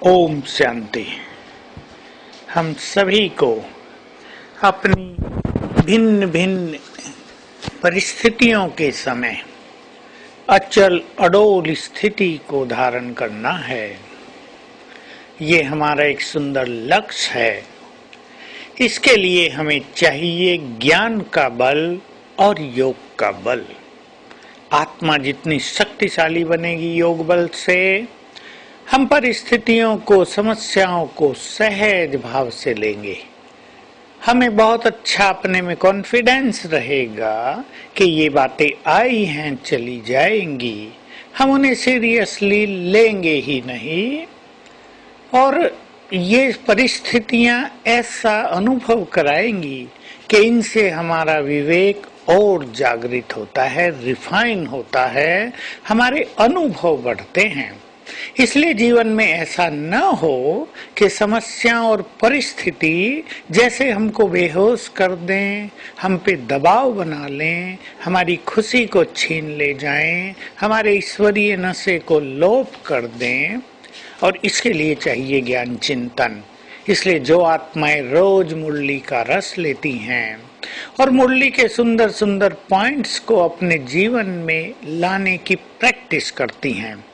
ओम शांति। हम सभी को अपनी भिन्न भिन्न परिस्थितियों के समय अचल अडोल स्थिति को धारण करना है। ये हमारा एक सुंदर लक्ष्य है। इसके लिए हमें चाहिए ज्ञान का बल और योग का बल। आत्मा जितनी शक्तिशाली बनेगी योग बल से, हम परिस्थितियों को, समस्याओं को सहज भाव से लेंगे। हमें बहुत अच्छा अपने में कॉन्फिडेंस रहेगा कि ये बातें आई हैं, चली जाएंगी, हम उन्हें सीरियसली लेंगे ही नहीं। और ये परिस्थितियां ऐसा अनुभव कराएंगी कि इनसे हमारा विवेक और जागृत होता है, रिफाइन होता है, हमारे अनुभव बढ़ते हैं। इसलिए जीवन में ऐसा न हो कि समस्या और परिस्थिति जैसे हमको बेहोश कर दें, हम पे दबाव बना लें, हमारी खुशी को छीन ले जाएं, हमारे ईश्वरीय नशे को लोप कर दें। और इसके लिए चाहिए ज्ञान चिंतन। इसलिए जो आत्माएं रोज मुरली का रस लेती हैं और मुरली के सुंदर सुंदर पॉइंट्स को अपने जीवन में लाने की प्रैक्टिस करती हैं,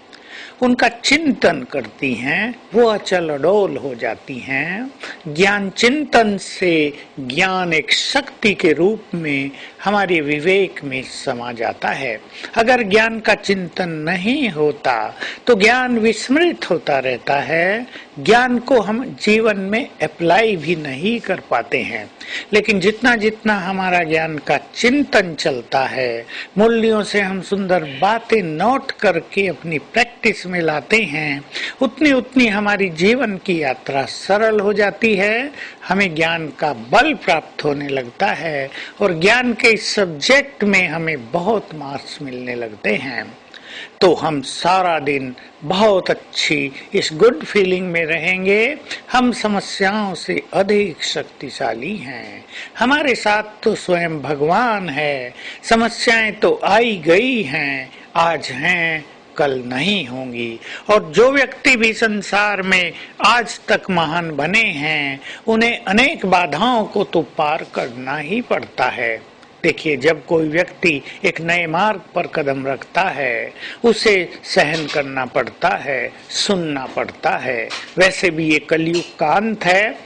उनका चिंतन करती हैं, वो अचल अडोल हो जाती हैं। ज्ञान चिंतन से ज्ञान एक शक्ति के रूप में हमारे विवेक में समा जाता है। अगर ज्ञान का चिंतन नहीं होता तो ज्ञान विस्मृत होता रहता है, ज्ञान को हम जीवन में अप्लाई भी नहीं कर पाते हैं। लेकिन जितना जितना हमारा ज्ञान का चिंतन चलता है, मूल्यों से हम सुंदर बातें नोट करके अपनी प्रैक्टिस में लाते हैं, उतनी उतनी हमारी जीवन की यात्रा सरल हो जाती है। हमें ज्ञान का बल प्राप्त होने लगता है और ज्ञान के इस सब्जेक्ट में हमें बहुत मार्क्स मिलने लगते हैं। तो हम सारा दिन बहुत अच्छी इस गुड फीलिंग में रहेंगे। हम समस्याओं से अधिक शक्तिशाली हैं। हमारे साथ तो स्वयं भगवान है। समस्याएं तो आई गई हैं, आज हैं, कल नहीं होंगी। और जो व्यक्ति भी संसार में आज तक महान बने हैं, उन्हें अनेक बाधाओं को तो पार करना ही पड़ता है। देखिए, जब कोई व्यक्ति एक नए मार्ग पर कदम रखता है, उसे सहन करना पड़ता है, सुनना पड़ता है। वैसे भी ये कलयुग का अंत है,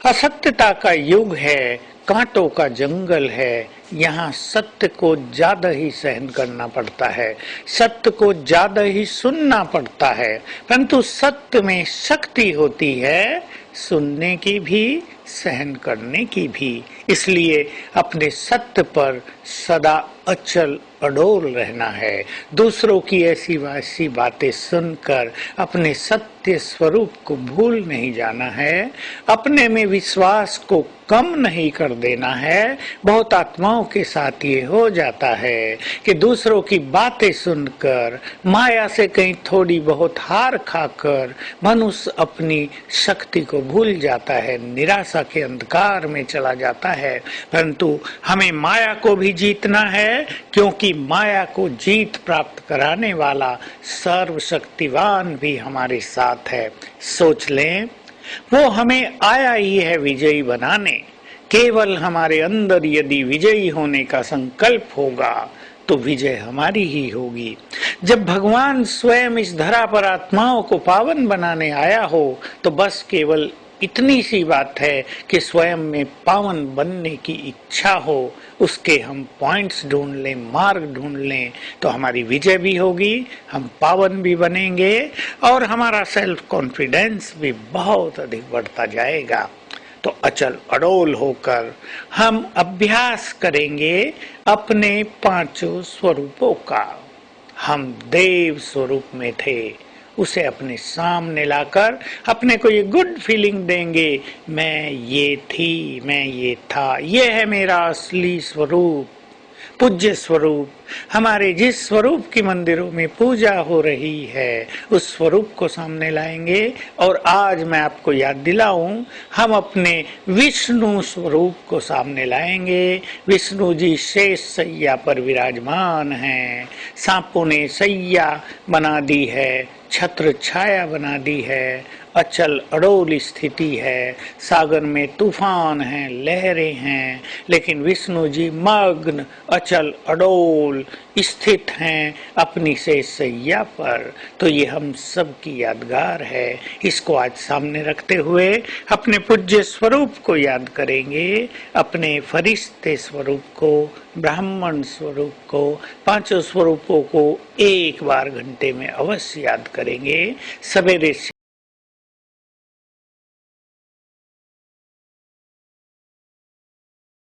असत्यता का युग है, कांटों का जंगल है। यहाँ सत्य को ज्यादा ही सहन करना पड़ता है, सत्य को ज्यादा ही सुनना पड़ता है। परंतु सत्य में शक्ति होती है, सुनने की भी, सहन करने की भी। इसलिए अपने सत्य पर सदा अचल अडोल रहना है। दूसरों की ऐसी वैसी बातें सुनकर अपने सत्य स्वरूप को भूल नहीं जाना है। अपने में विश्वास को कम नहीं कर देना है। बहुत आत्माओं के साथ ये हो जाता है कि दूसरों की बातें सुनकर, माया से कहीं थोड़ी बहुत हार खाकर मनुष्य अपनी शक्ति को भूल जाता है, निराशा के अंधकार में चला जाता है। परंतु हमें माया को भी जीतना है, क्योंकि माया को जीत प्राप्त कराने वाला सर्वशक्तिवान भी हमारे साथ है। सोच लें, वो हमें आया ही है विजयी बनाने। केवल हमारे अंदर यदि विजयी होने का संकल्प होगा तो विजय हमारी ही होगी। जब भगवान स्वयं इस धरा पर आत्माओं को पावन बनाने आया हो, तो बस केवल इतनी सी बात है कि स्वयं में पावन बनने की इच्छा हो, उसके हम पॉइंट्स ढूंढ लें, मार्ग ढूंढ लें, तो हमारी विजय भी होगी, हम पावन भी बनेंगे और हमारा सेल्फ कॉन्फिडेंस भी बहुत अधिक बढ़ता जाएगा। तो अचल अडोल होकर हम अभ्यास करेंगे अपने पांचों स्वरूपों का। हम देव स्वरूप में थे, उसे अपने सामने लाकर अपने को ये गुड फीलिंग देंगे, मैं ये थी, मैं ये था, ये है मेरा असली स्वरूप, पूज्य स्वरूप। हमारे जिस स्वरूप की मंदिरों में पूजा हो रही है उस स्वरूप को सामने लाएंगे। और आज मैं आपको याद दिलाऊं, हम अपने विष्णु स्वरूप को सामने लाएंगे। विष्णु जी शेष सैया पर विराजमान हैं। सांपों ने सैया बना दी है, छत्र छाया बना दी है, अचल अडोल स्थिति है, सागर में तूफान है, लहरें हैं, लेकिन विष्णु जी मग्न अचल अडोल स्थित हैं अपनी शेष सैया पर। तो ये हम सब की यादगार है। इसको आज सामने रखते हुए अपने पूज्य स्वरूप को याद करेंगे, अपने फरिश्ते स्वरूप को, ब्राह्मण स्वरूप को, पांचों स्वरूपों को एक बार घंटे में अवश्य याद करेंगे। सवेरे